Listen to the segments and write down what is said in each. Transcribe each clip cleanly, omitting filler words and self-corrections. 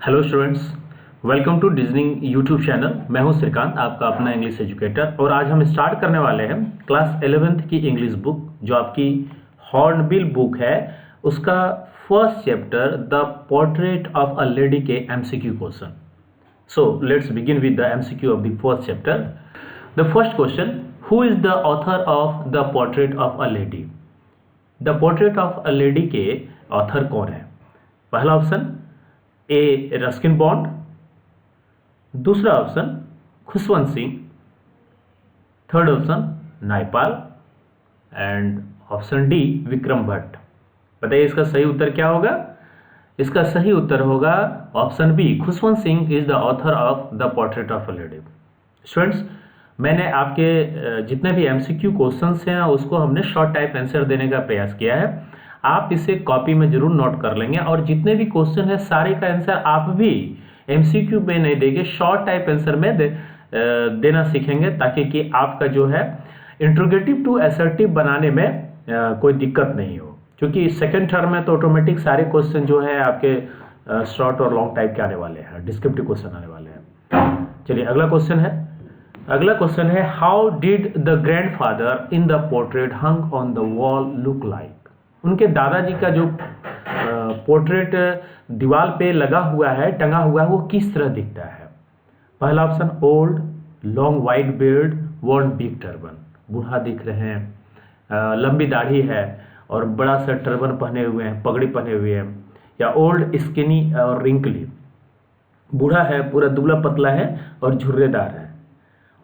Hello students, welcome to डिजनिंग YouTube channel. मैं हूं श्रीकांत, आपका अपना इंग्लिश एजुकेटर। और आज हम स्टार्ट करने वाले हैं क्लास 11th की इंग्लिश बुक, जो आपकी हॉर्नबिल बुक है, उसका first chapter The portrait of a Lady के MCQ question. So let's begin with the MCQ of the first chapter. The first question, who is the author of the portrait of a Lady? The portrait of a Lady के author कौन है? पहला option A Ruskin Bond, दूसरा option Khushwant Singh, third option Naipaul and option D Vikram Bhatt. बताइए इसका सही उत्तर क्या होगा? इसका सही उत्तर होगा option B, Khushwant Singh is the author of the portrait of a lady. Students, मैंने आपके जितने भी एमसीक्यू क्वेश्चंस हैं उसको हमने शॉर्ट टाइप आंसर देने का प्रयास किया है। आप इसे कॉपी में जरूर नोट कर लेंगे और जितने भी क्वेश्चन है सारे का आंसर आप भी एमसीक्यू में नहीं देंगे, शॉर्ट टाइप आंसर में देना सीखेंगे, ताकि कि आपका जो है इंट्रोगेटिव टू असर्टिव बनाने में कोई दिक्कत नहीं हो। क्योंकि सेकंड टर्म में तो ऑटोमेटिक सारे क्वेश्चन जो है आपके शॉर्ट और लॉन्ग टाइप के आने वाले हैं, डिस्क्रिप्टिव क्वेश्चन आने वाले हैं। चलिए अगला क्वेश्चन है, how did the grandfather in the portrait hung on the wall look like? उनके दादाजी का जो पोर्ट्रेट दीवार पे लगा हुआ है, टंगा हुआ है, वो किस तरह दिखता है? पहला option old, long white beard, worn big turban. बूढ़ा दिख रहे हैं, लंबी दाढ़ी है और बड़ा सा टर्बन पहने हुए हैं, पगड़ी पहने हुए हैं। या ओल्ड, स्किनी और रिंकली, बूढ़ा है, पूरा दुबला पतला है और झुर्रेदार है।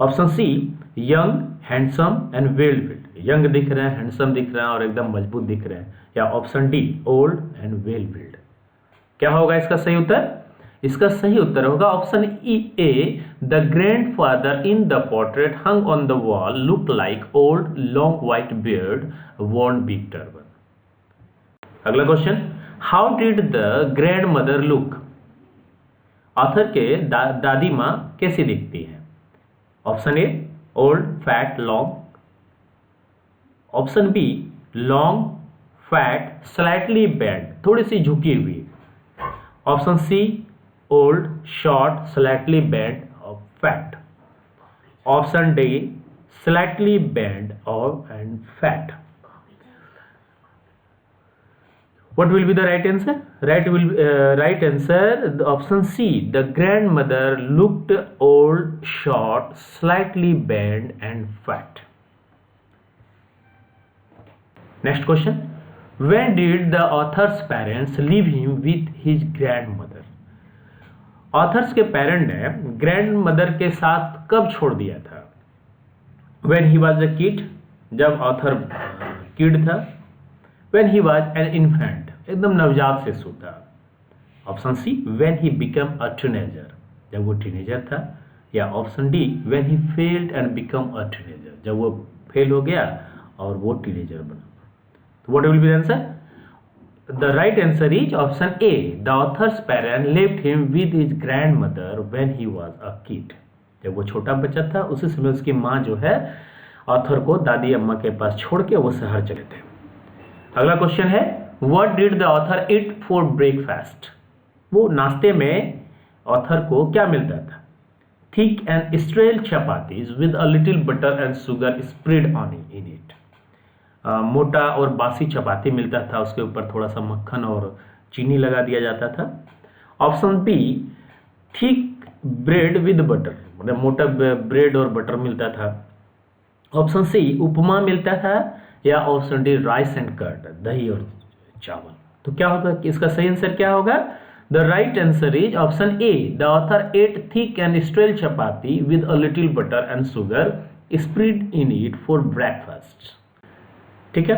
Option C, young, handsome and well build. Young दिख रहे हैं, हैंडसम दिख रहे हैं और एकदम मजबूत दिख रहे हैं। या option D, old and well build. क्या होगा इसका सही उत्तर? इसका सही उत्तर होगा option A, the grandfather in the portrait hung on the wall look like old, long white beard, worn big turban. अगला question, how did the grand mother look? Author के दादी माँ कैसी दिखती है? Option A, old, fat, long. Option B, long, fat, slightly bend, थोड़ी सी झुकी हुई। Option C, old, short, slightly bend और फैट। ऑप्शन डी, स्लाइटली बेंड और and fat. What will be the right answer? Right answer, the option C, the grandmother looked old, short, slightly bent and fat. Next question, when did the author's parents leave him with his grandmother? Authors के parent ने grandmother के साथ कब छोड़ दिया था? When he was a kid, जब author kid था। When he was an infant, एकदम नवजात शिशु था। Option C, when he became a teenager, जब वो टीनेजर था। या option D, when he failed and become a teenager, जब वो फेल हो गया और वो टीनेजर बना। तो what will be the answer? The right answer is option A, the author's parents left him with his grandmother when he was a kid. जब वो छोटा बच्चा था उसी समय उसकी माँ जो है ऑथर को दादी अम्मा के पास छोड़ के वो शहर चले थे। अगला क्वेश्चन है, What did the author eat for breakfast? वो नाश्ते में ऑथर को क्या मिलता था? Thick and stale chapatis with a little butter and sugar spread on it. मोटा और बासी चपाती मिलता था, उसके ऊपर थोड़ा सा मक्खन और चीनी लगा दिया जाता था। Option B, thick bread with butter, मतलब मोटा ब्रेड और बटर मिलता था। ऑप्शन सी, उपमा मिलता था। या option D, rice and curd, दही और चावल। तो क्या होगा, इसका सही आंसर क्या होगा? The right answer is option A, the author ate thick and stale chapati with a little butter and sugar spread in it for breakfast. ठीक है।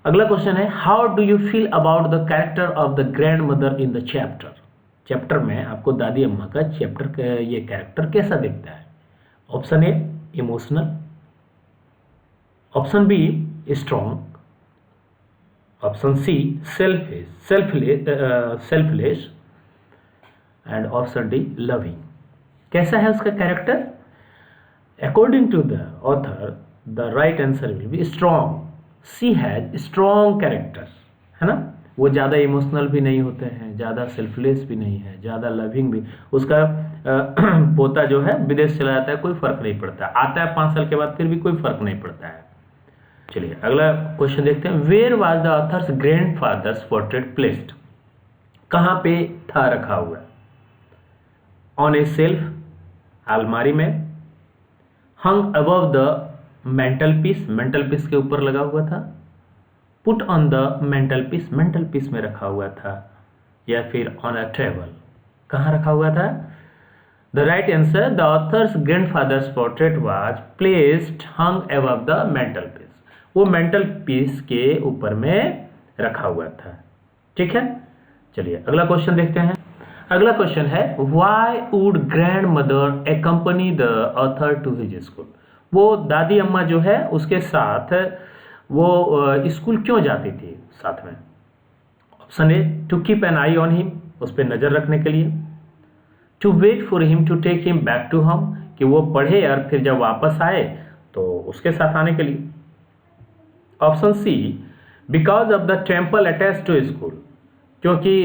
अगला क्वेश्चन है, how do you feel about the character of the grand mother in the chapter? Chapter में आपको दादी अम्मा का ये कैरेक्टर कैसा दिखता है? Option A, emotional. Option B, strong. Option C, selfless and option D, loving. कैसा है उसका character? According to the author, the right answer will be strong. She has strong character, है ना। वो ज़्यादा इमोशनल भी नहीं होते हैं, ज़्यादा सेल्फलेस भी नहीं है, ज़्यादा लविंग भी। उसका पोता जो है विदेश चला जाता है, कोई फर्क नहीं पड़ता, आता है 5 साल के बाद फिर भी कोई फर्क नहीं पड़ता है। चलिए अगला क्वेश्चन देखते हैं। Where was the author's grandfather's portrait placed? कहाँ पे था रखा हुआ? ऑन ए सेल्फ, अलमारी में, hung above the mantelpiece, mantelpiece के ऊपर लगा हुआ था, put on the mantelpiece, mantelpiece में रखा हुआ था, या फिर ऑन अ टेबल, कहाँ रखा हुआ था? The right answer, the author's grandfather's portrait was placed hung above the mental peace, वो मेंटल पीस के ऊपर में रखा हुआ था। ठीक है, चलिए अगला क्वेश्चन देखते हैं। अगला क्वेश्चन है, why would grandmother accompany the author to his school? वो दादी अम्मा जो है उसके साथ वो स्कूल क्यों जाती थी साथ में? Option A, to keep an eye on him, उस पर नजर रखने के लिए, to wait for him to take him back to home, कि वो पढ़े और फिर जब वापस आए तो उसके साथ आने के लिए। Option C, because of the temple attach to school, क्योंकि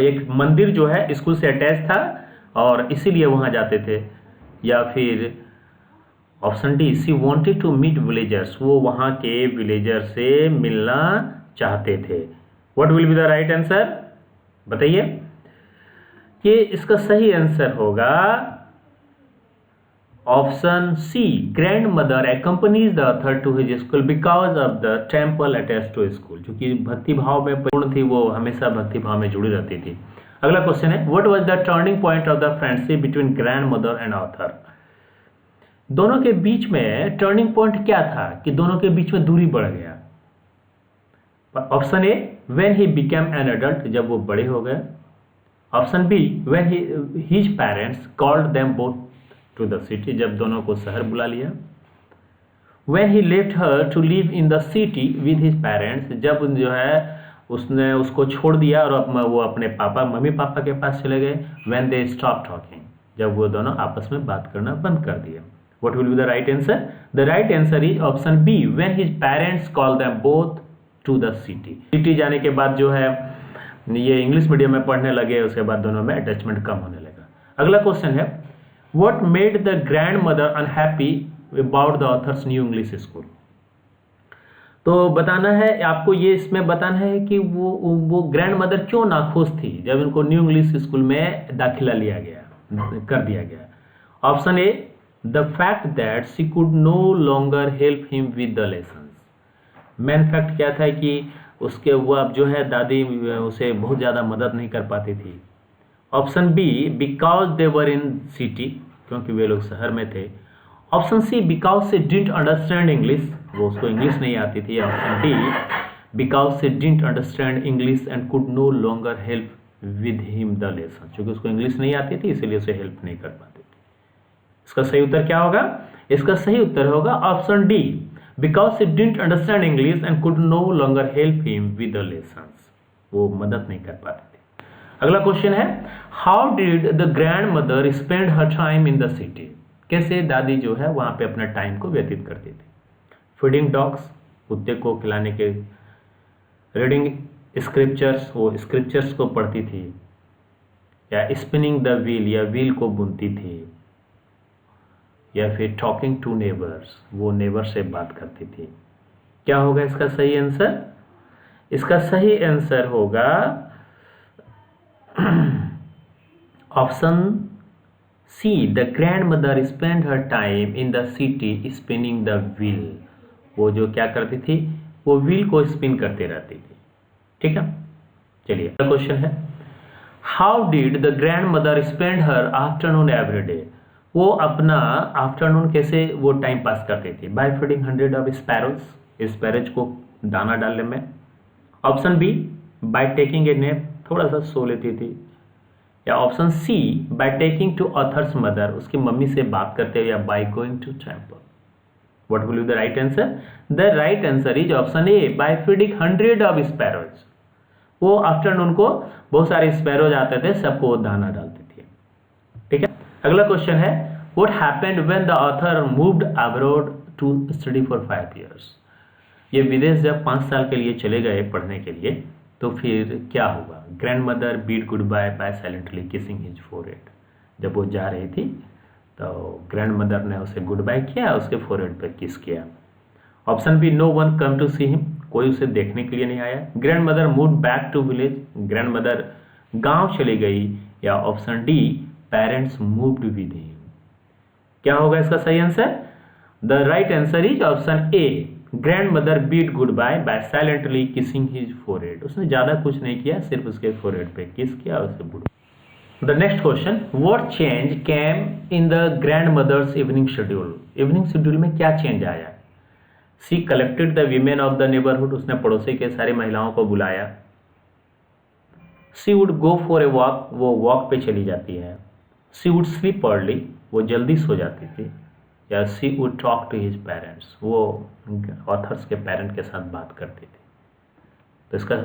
एक मंदिर जो है स्कूल से अटैच था और इसीलिए वहां जाते थे। या फिर option D, she wanted to meet villagers, वो वहां के विलेजर से मिलना चाहते थे। What will be the right answer? बताइए। ये इसका सही आंसर होगा option C, grandmother accompanies the author to his school because of the temple attach to school, जो कि भक्ति भाव में पूर्ण थी, वो हमेशा भक्ति भाव में जुड़ी रहती थी। अगला क्वेश्चन है, what was the turning point of the friendship between grand mother and author? दोनों के बीच में टर्निंग पॉइंट क्या था कि दोनों के बीच में दूरी बढ़ गया? Option A, when he became an adult, जब वो बड़े हो गए। Option B, when his parents called them both to the city, जब दोनों को शहर बुला लिया। When he left her to live in the city with his parents, जब जो है उसने उसको छोड़ दिया और वो अपने मम्मी पापा के पास चले गए। व्हेन दे स्टॉप टॉकिंग, जब वो दोनों आपस में बात करना बंद कर दिया। What will be the right answer? The right answer is option B, when his parents call them both to the city. City जाने के बाद जो है ये इंग्लिश मीडियम में पढ़ने लगे, उसके बाद दोनों में अटैचमेंट कम होने लगा। अगला क्वेश्चन है, What made the grandmother unhappy about the author's new English school? तो बताना है आपको, ये इसमें बताना है कि वो ग्रैंड मदर क्यों नाखुश थी जब इनको न्यू इंग्लिश स्कूल में दाखिला लिया गया, कर दिया गया। Option A, the fact that she could no longer help him with the lessons, main fact क्या था कि उसके वो अब जो है दादी उसे बहुत ज़्यादा मदद नहीं कर पाती थी। Option B, because they were in city, क्योंकि वे लोग शहर में थे। Option C, because she didn't understand English, वो उसको इंग्लिश नहीं आती थी। Option D, because she didn't understand English and could no longer help with him the lesson, क्योंकि उसको इंग्लिश नहीं आती थी इसलिए उसे हेल्प नहीं कर पाती। इसका सही उत्तर क्या होगा? इसका सही उत्तर होगा option D, because she didn't understand English and could no longer help him with the lessons, वो मदद नहीं कर पाती थी। अगला क्वेश्चन है, how did the grand mother spend her time in the city? कैसे दादी जो है वहां पे अपना टाइम को व्यतीत करती थी? फीडिंग डॉग्स, कुत्ते को खिलाने के, रीडिंग स्क्रिप्चर्स, वो स्क्रिप्चर्स को पढ़ती थी, या स्पिनिंग द व्हील, या व्हील को बुनती थी, या फिर टॉकिंग टू नेबर्स, वो नेबर से बात करती थी। क्या होगा इसका सही आंसर? इसका सही आंसर होगा option C, the grand mother spend her time in the city spinning the wheel, वो जो क्या करती थी, वो व्हील को स्पिन करते रहती थी। ठीक है, चलिए अगला क्वेश्चन है, how did the grand mother spend her afternoon every day? वो अपना आफ्टरनून कैसे वो टाइम पास करती थी? By feeding 100 of sparrows, sparrows को दाना डालने में। Option B, by taking a nap, थोड़ा सा सो लेती थी। या option C, by taking to author's mother, उसकी मम्मी से बात करते हुए, या by going to temple. What will be the right answer? The right answer is option A, by feeding 100 of sparrows. वो आफ्टरनून को बहुत सारे स्पैरोज आते थे, सबको वो दाना डालती थी। ठीक है, अगला क्वेश्चन है, what happened when the author moved abroad to study for 5 years? ये विदेश जब 5 साल के लिए चले गए पढ़ने के लिए तो फिर क्या हुआ? Grand mother bid good bye silently kissing his forehead. जब वो जा रही थी तो ग्रैंड मदर ने उसे गुड बाय किया, उसके फोरहेड पे किस किया। Option B, no one come to see him, कोई उसे देखने के लिए नहीं आया। Grand mother move back to village, grand mother गांव चली गई। या option D, parents moved with him. क्या होगा इसका सही answer? The right answer is option A, grand mother bid good bye silently kissing his forehead. उसने ज्यादा कुछ नहीं किया, सिर्फ उसके फोरहेड पे किस किया, उसे good. The next question, what change came in the grandmother's evening schedule? Evening schedule में क्या चेंज आया? She collected the women of the neighbourhood, उसने पड़ोसी के सारी महिलाओं को बुलाया। She would go for a walk, वो वॉक पे चली जाती है। सी वुड स्लीप अर्ली, वो जल्दी सो जाती थी। या she would talk to his parents, वो ऑथर्स के पेरेंट के साथ बात करती थी। तो इसका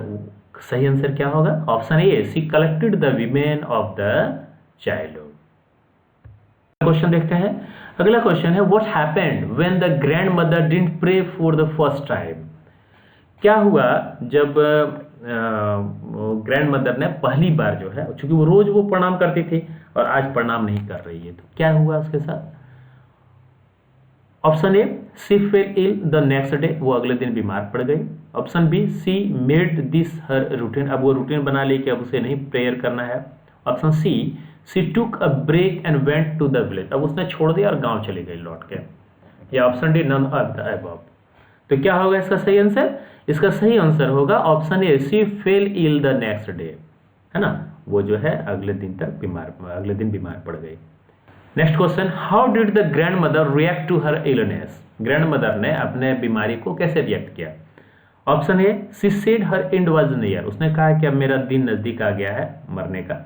सही आंसर क्या होगा? Option A, she collected the women of the childhood. Question देखते हैं। अगला क्वेश्चन है, what happened when the grand mother didn't pray for the first time? क्या हुआ जब ग्रैंड मदर ने पहली बार जो है, चूंकि वो रोज वो प्रणाम करती थी और आज प्रणाम नहीं कर रही है, तो क्या हुआ उसके साथ? Option A, she fell ill the next day, वो अगले दिन बीमार पड़ गई। Option B, she made this her routine, अब वो रूटीन बना ली कि अब उसे नहीं प्रेयर करना है। Option C took a break and went to the village, अब उसने छोड़ दिया और गांव चली गई लौट के। या option D, none of the above. तो क्या होगा इसका सही आंसर? इसका सही आंसर होगा option A, she fell ill the next day, है ना, वो जो है अगले दिन बीमार पड़ गई। Next question, how did the grand mother react to her illness? Grand mother ने अपने बीमारी को कैसे रिएक्ट किया? Option A, she said her end was near, उसने कहा कि अब मेरा दिन नजदीक आ गया है मरने का।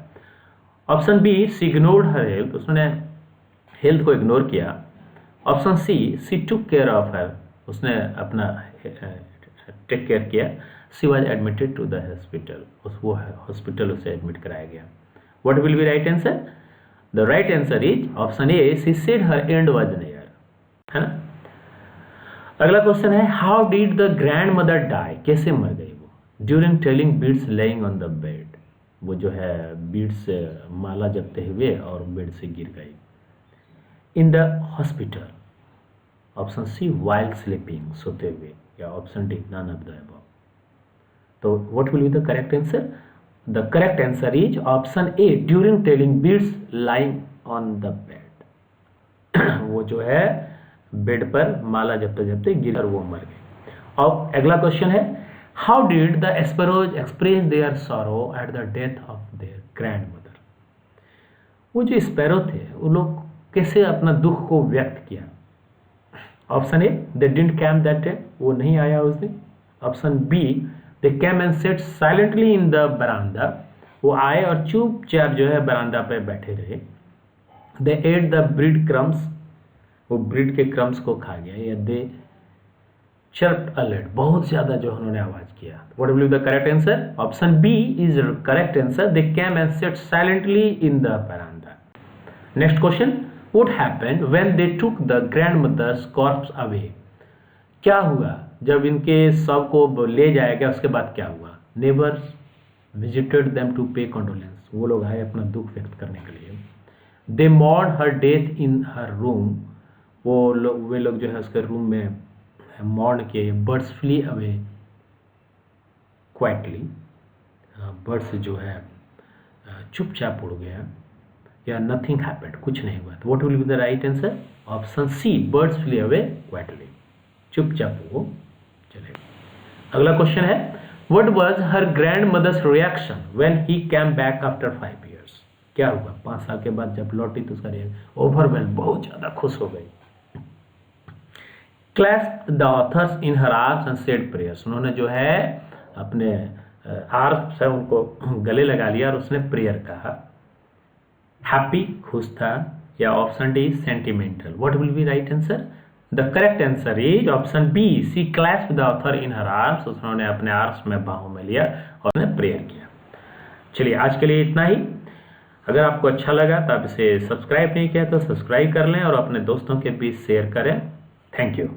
Option B, she ignored her health, उसने हेल्थ को इग्नोर किया। Option C took care of her, उसने अपना टेक केयर किया। She was admitted to the hospital, वो हॉस्पिटल उसे एडमिट कराया गया। What will be right answer? The right answer is option A, she said her end was near, है ना। अगला क्वेश्चन है, how did the grand mother die? कैसे मर गई वो? During telling beads laying on the bed, वो जो है बीड्स माला जपते हुए और बेड से गिर गई। In the hospital, option C while sleeping, सोते हुए। या option D, none of the above. तो what will be the correct answer? The correct answer is option A, during telling beads lying on the bed. वो जो है bed पर माला जपते जपते गिर वो मर गई। और अगला क्वेश्चन है, how did the sparrows express their sorrow at the death of their grand mother? वो जो स्पैरो थे वो लोग कैसे अपना दुख को व्यक्त किया? Option A, they didn't come that day, वो नहीं आया उस दिन। Option B, they came and sat silently in the बरामदा, वो आए और चुपचाप जो है बरामदा पे बैठे रहे। दे एट द ब्रीड क्रम्स, वो ब्रीड के क्रम्स को खा गया। या दे चर्प्ड अलर्ट, बहुत ज्यादा जो उन्होंने आवाज किया। What will be the correct answer? Option B is correct answer, they came and sat silently in the baramda. Next question, what happened when they took the grandmother's corpse away? क्या हुआ जब इनके शव को ले जाया गया, उसके बाद क्या हुआ? Neighbours visited them to pay condolence, वो लोग आए अपना दुख व्यक्त करने के लिए। They mourn her death in her room, वे लोग जो है उसके रूम में मॉर्न किए। Birds flee away quietly, birds जो है चुपचाप उड़ गया। या नथिंग हैपेंड, कुछ नहीं हुआ। तो what will be the right answer? Option C, birds flee away quietly, चुपचाप वो चले गए। अगला क्वेश्चन है, what was her grand mother's reaction when he came back after 5 years? क्या हुआ 5 साल के बाद जब लौटी तो उसका रिएक्शन ओवरवेल्म, बहुत ज्यादा खुश हो गई। Clasped the authors in her arms and said prayers, उन्होंने जो है अपने आर्म्स से उनको गले लगा लिया और उसने प्रेयर कहा। हैप्पी, खुश था। या option D, sentimental. What will be right answer? The correct answer is option B, she clasped the author in her arms, उन्होंने अपने आर्म्स में बाहों में लिया और उन्होंने प्रेयर किया। चलिए आज के लिए इतना ही। अगर आपको अच्छा लगा तो आप इसे सब्सक्राइब नहीं किया तो सब्सक्राइब कर लें और अपने दोस्तों के बीच शेयर करें। Thank you.